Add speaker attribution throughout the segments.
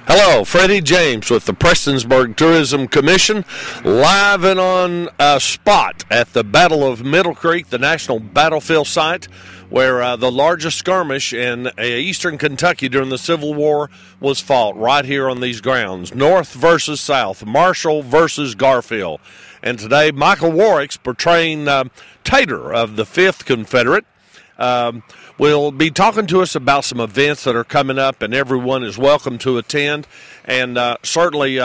Speaker 1: Hello, Freddie James with the Prestonsburg Tourism Commission, live and on spot at the Battle of Middlecreek, the National Battlefield site, where the largest skirmish in eastern Kentucky during the Civil War was fought right here on these grounds. North versus South, Marshall versus Garfield. And today, Michael Warwick's portraying Tater of the 5th Confederate. Will be talking to us about some events that are coming up, and everyone is welcome to attend. And certainly,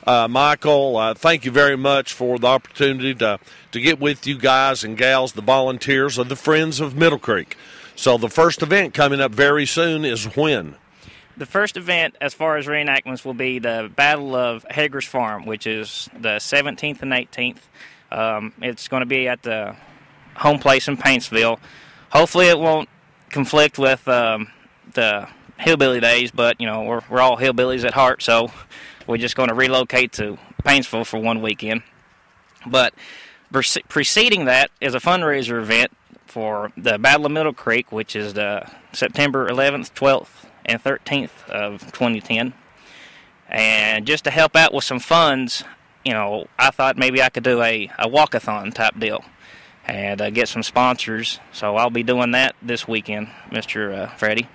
Speaker 1: Michael, thank you very much for the opportunity to get with you guys and gals, the volunteers of the Friends of Middlecreek. So the first event coming up very soon is when?
Speaker 2: The first event, as far as reenactments, will be the Battle of Hager's Farm, which is the 17th and 18th. It's going to be at the home place in Paintsville. Hopefully it won't conflict with the hillbilly days, but you know we're all hillbillies at heart, so we're just going to relocate to Paintsville for one weekend. But preceding that is a fundraiser event for the Battle of Middlecreek, which is the September 11th, 12th, and 13th of 2010. And just to help out with some funds, you know, I thought maybe I could do a walkathon type deal and get some sponsors. So I'll be doing that this weekend, Mr. Freddie.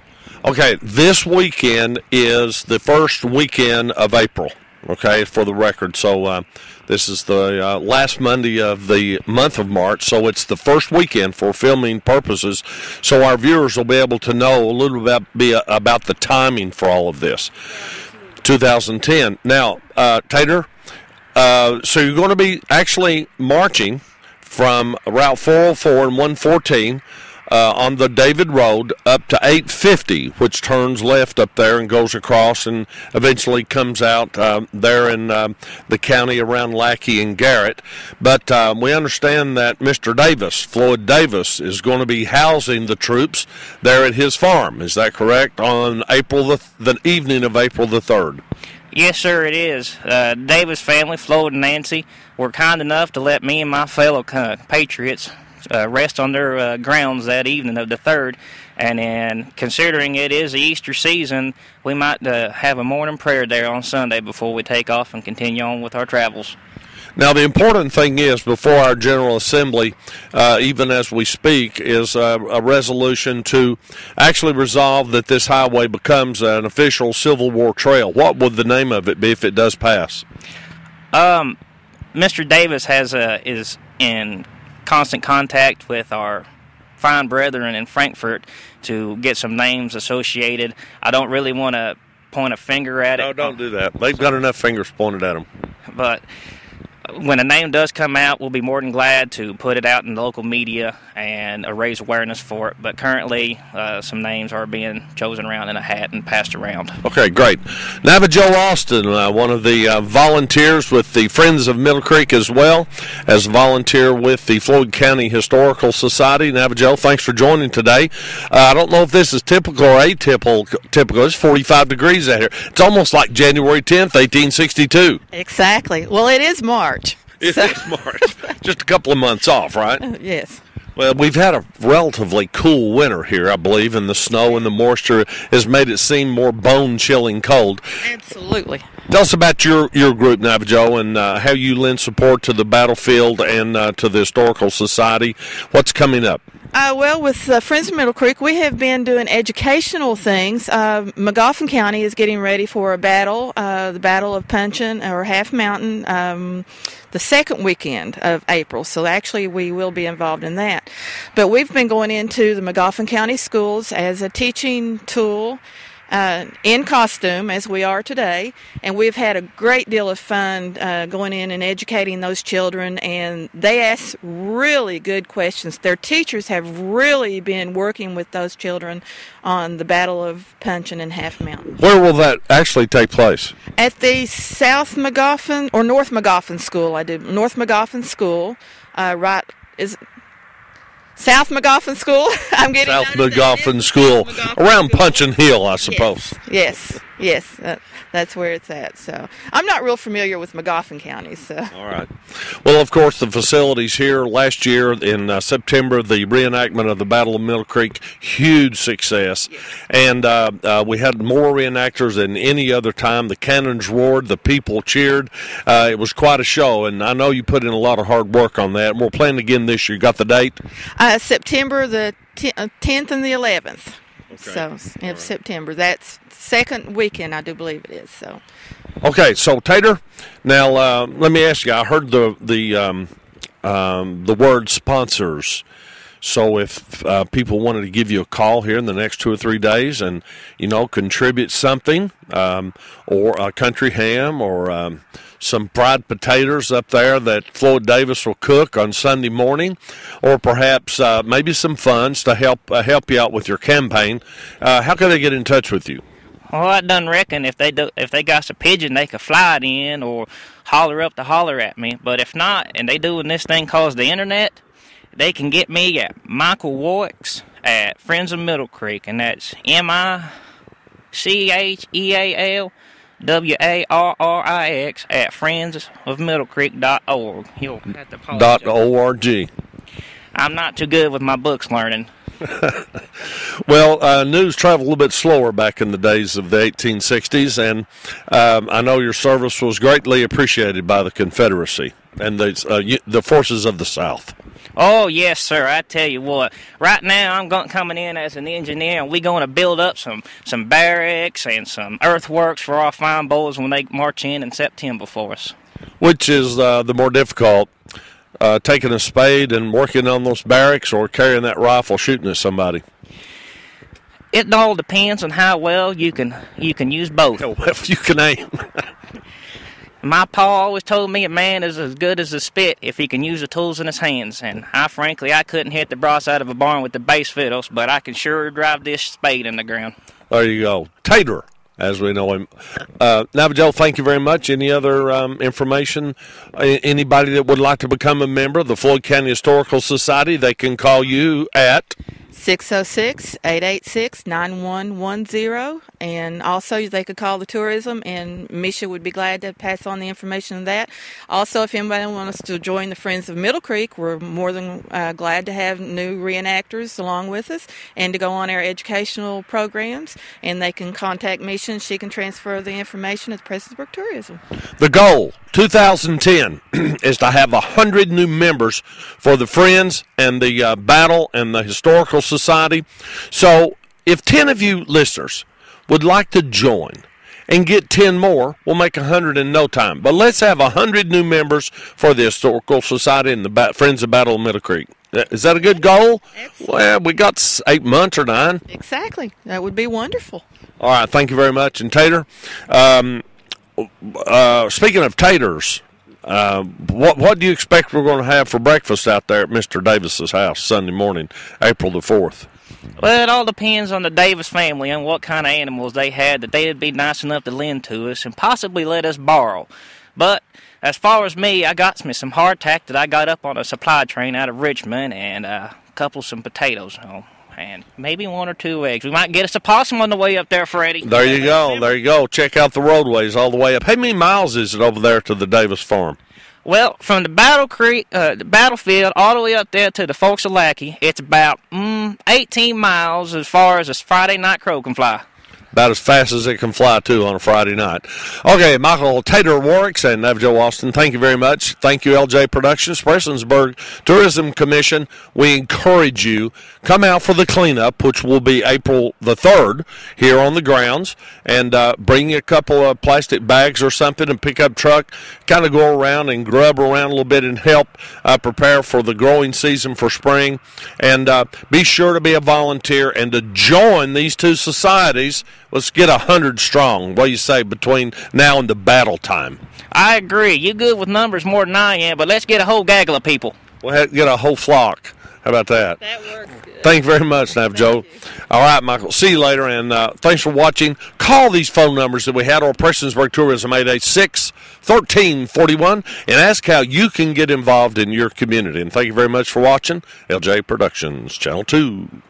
Speaker 2: Okay,
Speaker 1: this weekend is the first weekend of April, okay, for the record. So this is the last Monday of the month of March, so it's the first weekend for filming purposes, so our viewers will be able to know a little bit about the timing for all of this. 2010. Now, Tater, so you're going to be actually marching from Route 404 and 114 on the David Road up to 850, which turns left up there and goes across and eventually comes out there in the county around Lackey and Garrett. But we understand that Mr. Davis, Floyd Davis, is going to be housing the troops there at his farm. Is that correct? On the evening of April the 3rd.
Speaker 2: Yes, sir, it is. Davis family, Floyd and Nancy, were kind enough to let me and my fellow patriots rest on their grounds that evening of the 3rd. And then, considering it is the Easter season, we might have a morning prayer there on Sunday before we take off and continue on with our travels.
Speaker 1: Now, the important thing is, before our General Assembly, even as we speak, is a resolution to actually resolve that this highway becomes an official Civil War trail. What would the name of it be if it does pass?
Speaker 2: Mr. Davis is in constant contact with our fine brethren in Frankfort to get some names associated. I don't really want to point a finger at it.
Speaker 1: No, don't do that. They've got enough fingers pointed at them.
Speaker 2: But when a name does come out, we'll be more than glad to put it out in the local media and raise awareness for it. But currently, some names are being chosen around in a hat and passed around.
Speaker 1: Okay, great. Navajo Austin, one of the volunteers with the Friends of Middlecreek, as well as a volunteer with the Floyd County Historical Society. Navajo, thanks for joining today. I don't know if this is typical or atypical. It's 45 degrees out here. It's almost like January 10th, 1862.
Speaker 3: Exactly. Well, it is March.
Speaker 1: It is March. Just a couple of months off, right?
Speaker 3: Yes.
Speaker 1: Well, we've had a relatively cool winter here, I believe, and the snow and the moisture has made it seem more bone-chilling cold.
Speaker 3: Absolutely.
Speaker 1: Tell us about your group, Navajo, and how you lend support to the battlefield and to the Historical Society. What's coming up?
Speaker 3: Well, with Friends of Middlecreek, we have been doing educational things. Magoffin County is getting ready for a battle, the Battle of Puncheon or Half Mountain, the second weekend of April. So actually we will be involved in that. But we've been going into the Magoffin County schools as a teaching tool in costume, as we are today, and we've had a great deal of fun going in and educating those children, and they ask really good questions. Their teachers have really been working with those children on the Battle of Puncheon and Half Mountain.
Speaker 1: Where will that actually take place?
Speaker 3: At the South Magoffin or North Magoffin School. I did North Magoffin School, South Magoffin School. I'm getting
Speaker 1: South Magoffin School, around Puncheon Hill, I suppose.
Speaker 3: Yes. Yes, that's where it's at. So I'm not real familiar with Magoffin County. So.
Speaker 1: All right. Well, of course, the facilities here last year in September, the reenactment of the Battle of Middlecreek, huge success. Yes. And we had more reenactors than any other time. The cannons roared, the people cheered. It was quite a show, and I know you put in a lot of hard work on that. And we're planning again this year. Got the date? September
Speaker 3: the 10th and the 11th. Okay. So, in September. That's second weekend, I do believe it is. So.
Speaker 1: Okay, so Tater, now let me ask you. I heard the word sponsors. So if people wanted to give you a call here in the next 2 or 3 days and, contribute something, or a country ham or some fried potatoes up there that Floyd Davis will cook on Sunday morning, or perhaps maybe some funds to help you out with your campaign, how can they get in touch with you?
Speaker 2: Well, I done reckon if they got a pigeon, they could fly it in or holler up to holler at me. But if not, and they doing this thing called the internet, they can get me at Michael Warricks at Friends of Middlecreek, and that's MICHEALWARRIX at friendsofmiddlecreek.org. You'll have to apologize.
Speaker 1: .org.
Speaker 2: I'm not too good with my books learning.
Speaker 1: Well, news traveled a little bit slower back in the days of the 1860s, and I know your service was greatly appreciated by the Confederacy and the forces of the South.
Speaker 2: Oh, yes, sir. I tell you what. Right now, I'm coming in as an engineer, and we're going to build up some barracks and some earthworks for our fine boys when they march in September for us.
Speaker 1: Which is the more difficult, taking a spade and working on those barracks, or carrying that rifle shooting at somebody?
Speaker 2: It all depends on how well you can use both.
Speaker 1: Well, if you can aim.
Speaker 2: My pa always told me a man is as good as a spit if he can use the tools in his hands, and I couldn't hit the brass out of a barn with the bass fiddles, but I can sure drive this spade in the ground.
Speaker 1: There you go. Tater, as we know him. Navajo, thank you very much. Any other information? Anybody that would like to become a member of the Floyd County Historical Society, they can call you at
Speaker 3: 606-886-9110, and also they could call the tourism, and Misha would be glad to pass on the information on that. Also, if anybody wants to join the Friends of Middlecreek, we're more than glad to have new reenactors along with us and to go on our educational programs, and they can contact Misha and she can transfer the information at the Prestonsburg Tourism.
Speaker 1: The goal, 2010, is to have 100 new members for the Friends and the Battle and the Historical Society. So if 10 of you listeners would like to join and get 10 more, we'll make 100 in no time. But let's have 100 new members for the Historical Society and the Friends of Battle of Middlecreek. Is that a good goal? Excellent. Well, we got 8 months or 9.
Speaker 3: Exactly. That would be wonderful.
Speaker 1: All right. Thank you very much. And Tater, speaking of taters, what do you expect we're going to have for breakfast out there at Mr. Davis's house Sunday morning, April the 4th?
Speaker 2: Well, it all depends on the Davis family and what kind of animals they had that they'd be nice enough to lend to us and possibly let us borrow. But as far as me, I got me some hardtack that I got up on a supply train out of Richmond, and some potatoes home. And maybe 1 or 2 eggs. We might get us a possum on the way up there, Freddie.
Speaker 1: There you go. There you go. Check out the roadways all the way up. How many miles is it over there to the Davis farm?
Speaker 2: Well, from the the battlefield all the way up there to the Forks of Lackey, it's about 18 miles as far as a Friday night crow can fly.
Speaker 1: About as fast as it can fly, too, on a Friday night. Okay, Michael Tater Warricks and Navajo Austin, thank you very much. Thank you, LJ Productions, Prestonsburg Tourism Commission. We encourage you, come out for the cleanup, which will be April the 3rd here on the grounds, and bring a couple of plastic bags or something and pick up truck, kind of go around and grub around a little bit and help prepare for the growing season for spring. And be sure to be a volunteer and to join these two societies. Let's get 100 strong. What do you say between now and the battle time?
Speaker 2: I agree. You're good with numbers more than I am, but let's get a whole gaggle of people.
Speaker 1: We'll get a whole flock. How about that?
Speaker 3: That works good.
Speaker 1: Thank you very much, Navajo. All right, Michael. See you later, and thanks for watching. Call these phone numbers that we had, or Prestonsburg Tourism, 886-1341, and ask how you can get involved in your community. And thank you very much for watching LJ Productions, Channel 2.